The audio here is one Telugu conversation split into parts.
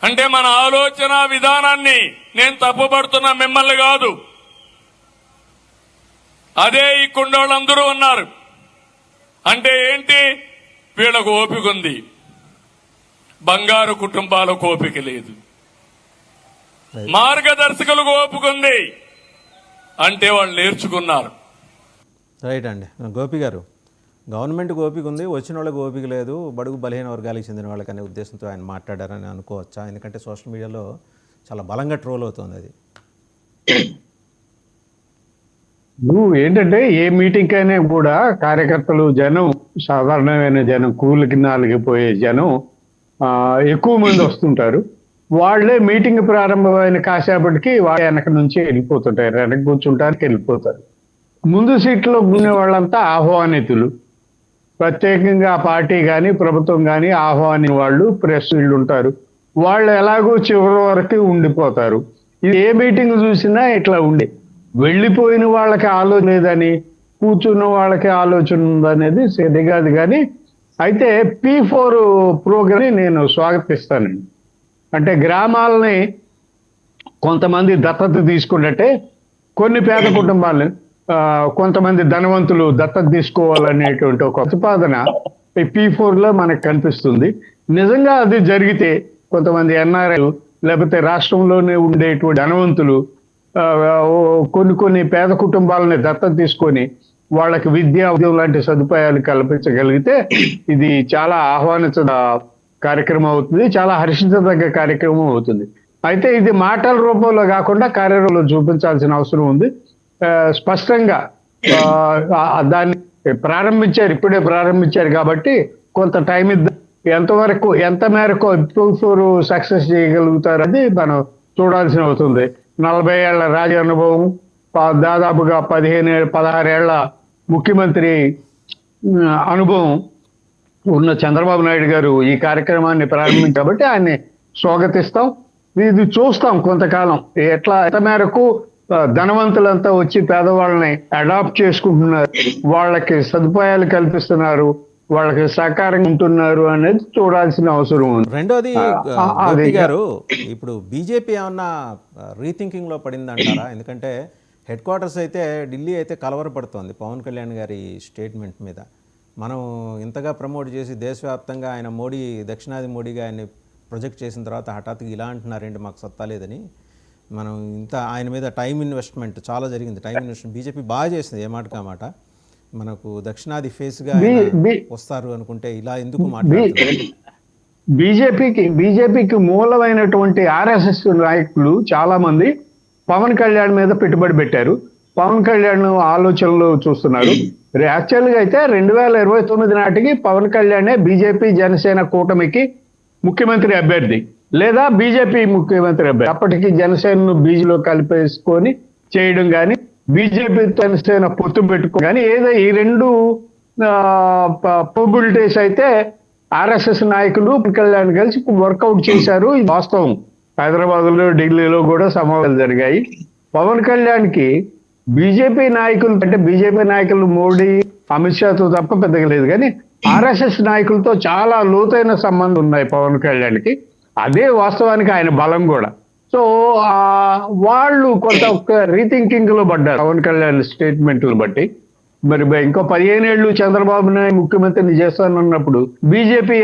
అంటే మన ఆలోచన విధానాన్ని నేను తప్పుపడుతున్న మిమ్మల్ని కాదు, అదే ఈ కుండోళ్ళందరూ ఉన్నారు. అంటే ఏంటి, వీళ్ళకు ఓపిక ఉంది, బంగారు కుటుంబాలకు ఓపిక లేదు. మార్గదర్శకులకు ఓపిక ఉంది, అంటే వాళ్ళు నేర్చుకున్నారు. రైట్ అండి. గోపి గారు, గవర్నమెంట్ ఓపిక ఉంది, వచ్చిన వాళ్ళకి ఓపిక లేదు, బడుగు బలహీన వర్గాలకు చెందిన వాళ్ళకి అనే ఉద్దేశంతో ఆయన మాట్లాడారని అనుకోవచ్చా? ఎందుకంటే సోషల్ మీడియాలో చాలా బలంగా ట్రోల్ అవుతుంది అది. నువ్వు ఏంటంటే ఏ మీటింగ్ అయినా కూడా కార్యకర్తలు, జనం, సాధారణమైన జనం, కూలికి నాలుగు పోయే జనం ఎక్కువ మంది వస్తుంటారు. వాళ్లే మీటింగ్ ప్రారంభమైన కాసేపటికి వాళ్ళ వెనక నుంచి వెళ్ళిపోతుంటారు, వెనక కూర్చుంటానికి వెళ్ళిపోతారు. ముందు సీట్లో ఉన్న వాళ్ళంతా ఆహ్వానితులు. ప్రత్యేకంగా ఆ పార్టీ కానీ ప్రభుత్వం కానీ ఆహ్వాని వాళ్ళు, ప్రెస్ వీళ్ళు ఉంటారు. వాళ్ళు ఎలాగో చివరి వరకు ఉండిపోతారు. ఇది ఏ మీటింగ్ చూసినా ఇట్లా ఉండే, వెళ్ళిపోయిన వాళ్ళకి ఆలోచన లేదని, కూర్చున్న వాళ్ళకి ఆలోచన ఉందనేది సరిగాదు. కానీ అయితే P4 ప్రోగ్రామ్ని నేను స్వాగతిస్తానండి. అంటే గ్రామాలని కొంతమంది దత్తత తీసుకున్నట్టే కొన్ని పేద కుటుంబాలను కొంతమంది ధనవంతులు దత్తత తీసుకోవాలనేటువంటి ఒక ప్రతిపాదన P4లో మనకు కనిపిస్తుంది. నిజంగా అది జరిగితే కొంతమంది NRI లేకపోతే రాష్ట్రంలోనే ఉండేటువంటి ధనవంతులు కొన్ని పేద కుటుంబాలని దత్తత తీసుకొని వాళ్ళకి విద్యా ఉద్యోగం లాంటి సదుపాయాలు కల్పించగలిగితే ఇది చాలా ఆహ్వానించ కార్యక్రమం అవుతుంది, చాలా హర్షించదగ్గ కార్యక్రమం అవుతుంది. అయితే ఇది మాటల రూపంలో కాకుండా కార్యరూపంలో చూపించాల్సిన అవసరం ఉంది. స్పష్టంగా దాన్ని ఇప్పుడే ప్రారంభించారు కాబట్టి కొంత టైం ఇద్దాం. ఎంత మేరకు P4 సక్సెస్ చేయగలుగుతారు అది మనం చూడాల్సిన అవుతుంది. 40 ఏళ్ల రాజకీయ అనుభవం, దాదాపుగా 16 ఏళ్ల ముఖ్యమంత్రి అనుభవం ఉన్న చంద్రబాబు నాయుడు గారు ఈ కార్యక్రమాన్ని ప్రారంభించారు కాబట్టి ఆయన్ని స్వాగతిస్తాం. ఇది చూస్తాం కొంతకాలం ఎంత మేరకు ధనవంతులంతా వచ్చి పేదవాళ్ళని అడాప్ట్ చేసుకుంటున్నారు, వాళ్ళకి సదుపాయాలు కల్పిస్తున్నారు, వాళ్ళకి సహకారంగా ఉంటున్నారు అనేది చూడాల్సిన అవసరం ఉంది. రెండోది గోపి గారు, ఇప్పుడు బీజేపీ ఏమన్నా రీథింకింగ్ లో పడిందంటారా? ఎందుకంటే హెడ్ క్వార్టర్స్ అయితే ఢిల్లీ అయితే కలవరపడుతోంది పవన్ కళ్యాణ్ గారి స్టేట్మెంట్ మీద. మనం ఇంతగా ప్రమోట్ చేసి దేశవ్యాప్తంగా ఆయన దక్షిణాది మోడీగా ఆయన్ని ప్రొజెక్ట్ చేసిన తర్వాత హఠాత్తుగా ఇలా అంటున్నారేంటి, మాకు సత్తా లేదని. మనం ఆయన మీద టైం ఇన్వెస్ట్మెంట్ చాలా జరిగింది. టైం ఇన్వెస్ట్మెంట్ బీజేపీ బాగా చేసింది, ఏ మాట కామాట. మనకు దక్షిణాది ఫేస్గా వస్తారు అనుకుంటే ఇలా ఎందుకు మాట్లాడుతున్నారు? బీజేపీకి మూలమైనటువంటి RSS నాయకులు చాలా మంది పవన్ కళ్యాణ్ మీద పెట్టుబడి పెట్టారు, పవన్ కళ్యాణ్ ఆలోచనలు చూస్తున్నారు. యాక్చువల్గా అయితే 2029 నాటికి పవన్ కళ్యాణే బీజేపీ జనసేన కూటమికి ముఖ్యమంత్రి అభ్యర్థి, లేదా బీజేపీ ముఖ్యమంత్రి అభ్యర్థి. అప్పటికి జనసేనను బీజేపీలో కలిపేసుకొని చేయడం కానీ, బీజేపీ జనసేన పొత్తు పెట్టుకో కానీ, ఏదో ఈ రెండు పాసిబిలిటీస్ అయితే RSS నాయకులు పవన్ కళ్యాణ్ కలిసి వర్కౌట్ చేశారు. ఇది వాస్తవం. హైదరాబాద్లో, ఢిల్లీలో కూడా సమావేశాలు జరిగాయి. పవన్ కళ్యాణ్కి బీజేపీ నాయకులు అంటే బీజేపీ నాయకులు మోడీ, అమిత్ షాతో తప్ప పెద్దగా లేదు, కానీ RSS నాయకులతో చాలా లోతైన సంబంధం ఉన్నాయి పవన్ కళ్యాణ్కి. అదే వాస్తవానికి ఆయన బలం కూడా. సో వాళ్ళు కొంత రీథింకింగ్ లో పడ్డారు పవన్ కళ్యాణ్ స్టేట్మెంట్లు బట్టి. మరి ఇంకో 15 ఏళ్ళు చంద్రబాబు నాయుడు ముఖ్యమంత్రిని చేస్తానన్నప్పుడు బీజేపీ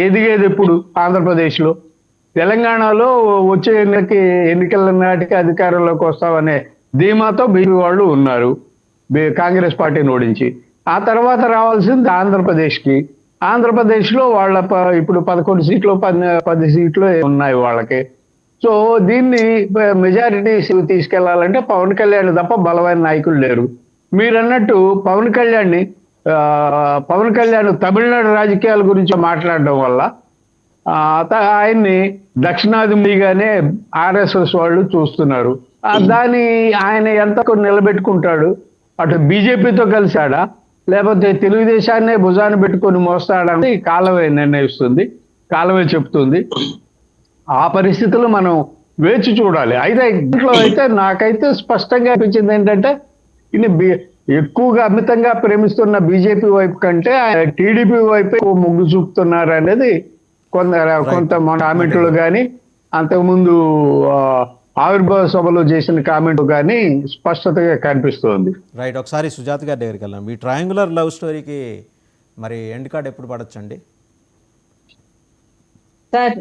ఎదిగేది ఎప్పుడు? ఆంధ్రప్రదేశ్లో, తెలంగాణలో వచ్చే ఎన్నికల నాటికి అధికారంలోకి వస్తామనే ధీమాతో బీజేపీ వాళ్ళు ఉన్నారు, కాంగ్రెస్ పార్టీని ఓడించి. ఆ తర్వాత రావాల్సింది ఆంధ్రప్రదేశ్లో వాళ్ళ ఇప్పుడు 11 సీట్లు 10 సీట్లు ఉన్నాయి వాళ్ళకి. సో దీన్ని మెజారిటీ తీసుకెళ్లాలంటే పవన్ కళ్యాణ్ తప్ప బలమైన నాయకులు లేరు. మీరన్నట్టు పవన్ కళ్యాణ్ తమిళనాడు రాజకీయాల గురించి మాట్లాడడం వల్ల ఆయన్ని దక్షిణాదిగానే RSS వాళ్ళు చూస్తున్నారు. దాన్ని ఆయన ఎంత నిలబెట్టుకుంటాడు? అటు బీజేపీతో కలిశాడా, లేకపోతే తెలుగుదేశాన్నే భుజాన్ని పెట్టుకొని మోస్తాడని కాలమే నిర్ణయిస్తుంది, కాలమే చెప్తుంది. ఆ పరిస్థితులు మనం వేచి చూడాలి. అయితే ఇంట్లో అయితే నాకైతే స్పష్టంగా అనిపించింది ఏంటంటే, ఎక్కువగా అమితంగా ప్రేమిస్తున్న బీజేపీ వైపు కంటే టీడీపీ వైపే మొగ్గు చూపుతున్నారు అనేది కొంత కామెంట్లు కానీ అంతకుముందు ఆ, ఆవిర్భావ సభలో చేసిన కామెంట్ కానీ స్పష్టతగా కనిపిస్తోంది. రైట్, ఒకసారి సుజాత గారి దగ్గరికి వెళ్దాం. ఈ ట్రయాంగులర్ లవ్ స్టోరీకి మరి ఎండ్ కార్డ్ ఎప్పుడు పడొచ్చండి? సార్,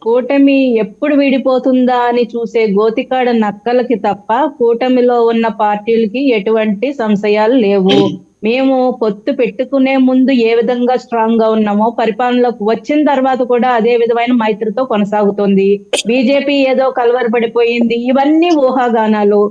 కూటమి ఎప్పుడు విడిపోతుందా అని చూసే గోతికాడ నక్కలకి తప్ప కూటమిలో ఉన్న పార్టీలకి ఎటువంటి సంశయాలు లేవు. మేము పొత్తు పెట్టుకునే ముందు ఏ విధంగా స్ట్రాంగ్ గా ఉన్నామో పరిపాలనలోకి వచ్చిన తర్వాత కూడా అదే విధమైన మైత్రితో కొనసాగుతుంది. బీజేపీ ఏదో కలవరపడిపోయింది, ఇవన్నీ ఊహాగానాలు.